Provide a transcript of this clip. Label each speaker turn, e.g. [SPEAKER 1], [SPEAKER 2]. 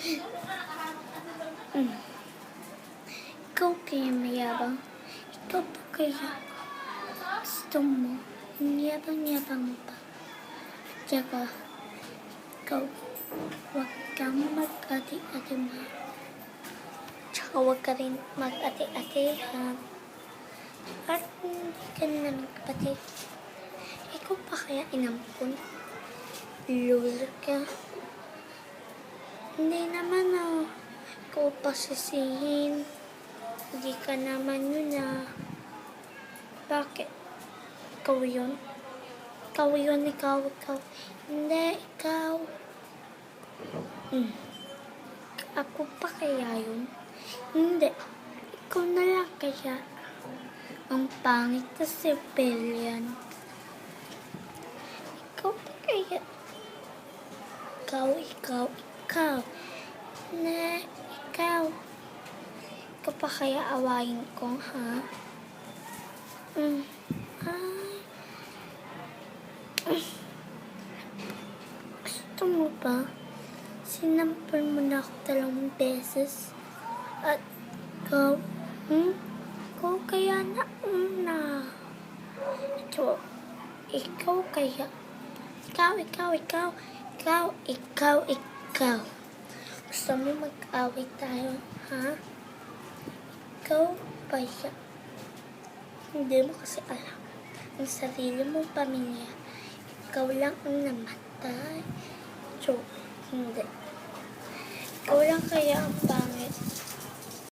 [SPEAKER 1] Mm. Ikaw kaya mayabang? Ikaw pa kaya gusto mo? Yabang-yabang pa. At saka, ikaw, huwag kang mag-ati-ati ma. Tsaka huwag ka rin mag-ati-atihan. At hindi ka naman kapatid. Ikaw pa kaya inampun? Loser ka. Hindi naman ikaw pa sisihin. Hindi ka naman yun Bakit? Ikaw yun? Ikaw yun, ikaw. Hindi, ikaw. Ako pa kaya yun? Hindi. Ikaw na lang kaya. Ang pangit na civilian. Ikaw pa kaya? Ikaw. Hindi, ikaw. Ikaw pa kaya awayin ko, ha? Gusto mo ba? Sinampal mo na ako 2 beses. At ikaw, ikaw kaya na una. Ikaw kaya. Ikaw. Gusto mo mag-away tayo, ha? Ikaw kaya. Hindi mo kasi alam ang sarili mong pamilya. Ikaw lang ang namatay. Hindi. Ikaw lang kaya ang pangit.